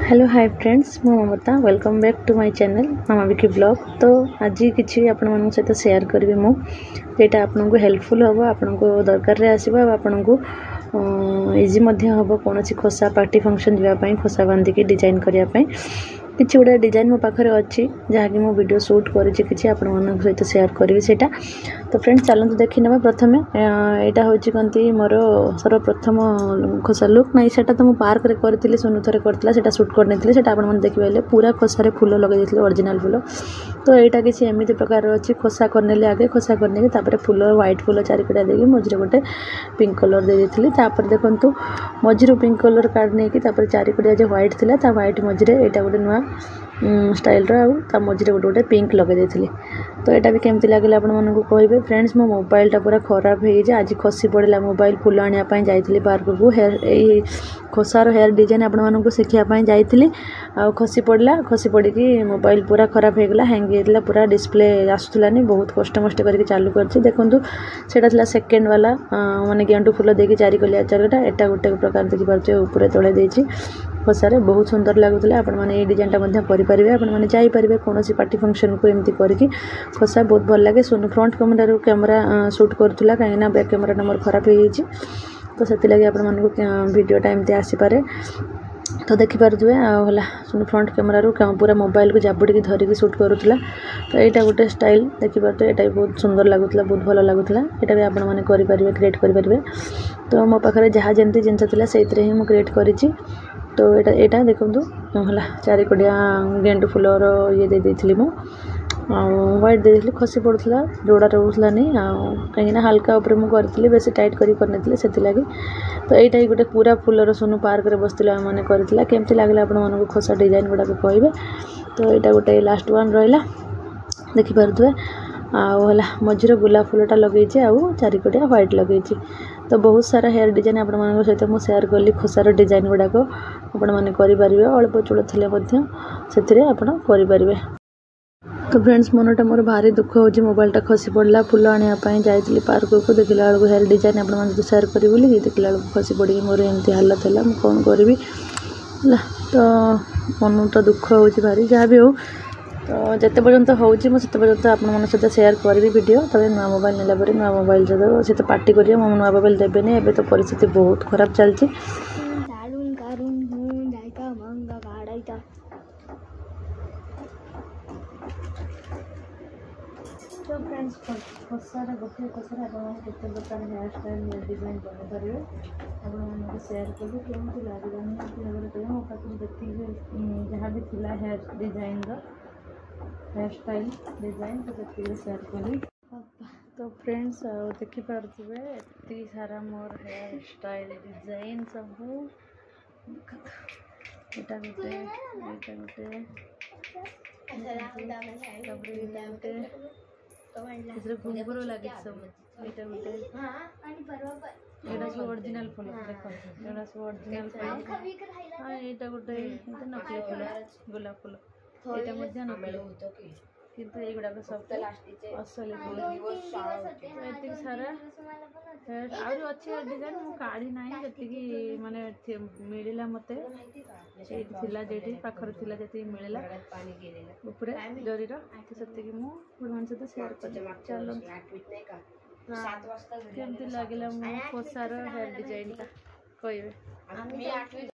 Hello hi friends मो Mamta welcome back to my channel Mama Vicky blog. तो आज किसी आपण मन सहित शेयर करी मु जेटा आपन को हेल्पफुल हम आपन को दरकार रे आसीबा आपन को इजी मध्य हम कौन खोसा पार्टी फंक्शन जावाई खोसा बांधिकी डिजाइन करने किसी गुड़ा डिजाइन मो पाखे अच्छी जहाँकि मो वीडियो शूट करी सहित शेयर करी सेटा। तो फ्रेंड्स चलते देखी ना प्रथम यहाँ हूँ कहती मोर सर्वप्रथम खोसा लुक ना सेटा तो मुझे पार्क रे करी सोनू थे करता शूट करनी आपने देखिए पूरा खोसारे फूल लगे ओरिजिनल फूल। तो यहाँ किसी एमती प्रकार अच्छी खोसा करने आगे खोसा करने फूल व्हाइट फूल चारिकटा देगी मझे गोटे पिंक कलर दे देती देखु मझिरू पिंक कलर कार्ड नहीं चारिकटिया जो व्हाइट थी व्हाइट मझे यहाँ गोटे नुआ स्टाइल रो मझे गोटे गोटे पिंक लगे देती। तो यहाँ भी केमती लगे आप कहे फ्रेंड्स मो मोबाइलटा पूरा खराब हो जाए आज खसी पड़ा मोबाइल फूल आने जाइली पार्क को हेयर खोसार हेयर डिजाइन आपण शिखापी जाइली खसी पड़ा खसी पड़ी मोबाइल पूरा खराब हो गला हैंग होता पूरा डिस्प्ले आसूलानी बहुत कष्ट मस्ट करके चालू कर देखूँ से सेकेंड वाला माने गेंडू फूल देकी चारिकलिया चारिटा एटा गोटे प्रकार देखिए ऊपर तले देती खोसारे बहुत सुंदर लगुला आपण मैंने डिजाइनटा करेंगे आपण मैंने जापर कौन पार्टी फंक्शन को एमती करके खोसा बहुत भल लगे सोनू फ्रंट कैमेरा शूट करूला कहीं बैक कैमेरा मोर खराब हो जाए तो से लगे भिडियोटा एमती आसीपे तो देखिपे आला सोनू फ्रंट कैमेरा पूरा मोबाइल को जाबुड़ी धरिकी शूट करूला। तो यहाँ गोटे स्टाइल देखिपे यहाँ भी बहुत सुंदर लगुला बहुत भल लगुला यहाँ भी आपण मैंने क्रिएट करेंगे। तो मो पाखे जहाँ जमी जिनस से ही क्रिएट करी। तो यहाँ देखूँ है चारिकड़िया गेंडू फूलर ये दे देती मु व्हाइट दे देती खसी पड़ूला जोड़ा रोला नहीं कहीं हल्का उपर मुझे बेस टाइट करनी से लगी। तो यहाँ ही गोटे पूरा फूलर सोनू पार्क रे बसला मैंने करता केमती लगे आप खोसा डिजाइन गुड़ाक कहे। तो यहाँ गोटे लास्ट वन रहा देखिपे आला मझिर गुलाब फूलटा लगे चारिकटिया व्हाइट लगे। तो बहुत सारा हेयर डिजाइन आपण सहित मुझे शेयर कली खोसार डिजाइन गुड़ाक आपरे अल्प चूड़ थे आपरे। तो फ्रेंड्स मनटा मोर भारी दुख हो मोबाइलटा खसी पड़ा फूल आने जाइली पार्क को देखला बेलू हेयर डिजाइन आप शेयर करी बोली देखला बेलू खसी पड़ी मोर एमती हालत है मुझे कौन करी। तो मन तो दुख हो भारी जहाँ भी हो तो जिते पर्यंत होते पर्यंत आपण सहित शेयर करी वीडियो तब नुआ मोबाइल नेला नुआ मोबाइल जो सी तो पार्टी करेंगे मो नुआ मोबाइल देवेनि एवं तो परिस्थिति बहुत खराब चलती। तो फ्रेंड्स खोसार गोटे खोसार आप प्रकार हेयर स्टाइल डिजाइन बनेपारे आपको शेयर करी केमती लगे मो पाखे देखिए जहाँ भी थी hair design hair style design तो शेयर करी। तो फ्रेंड्स देखिपे एति सारा मोर हेयर स्टाइल डिजाइन सब यहाँ गोटे घुंगुर लगे सब यहाँ गोटे यहाँ सब ओरिजिनल फूल देख यहाँ सब ओरिजिनल फूल हाँ यहाँ गोटे नकली फूल गुलाब फूल यहाँ नकली किंतु युड़ाक सब असली फूल ये सारा हेयर अच्छे डिजाइन मुझे काढ़ी ना जी माने मिलला मत जी पाखर जी मिलला ऊपर जरी तो से मुझे सहित शेयर कर चलो केमती लगे मो खोसार हेयर डिजाइन कहे।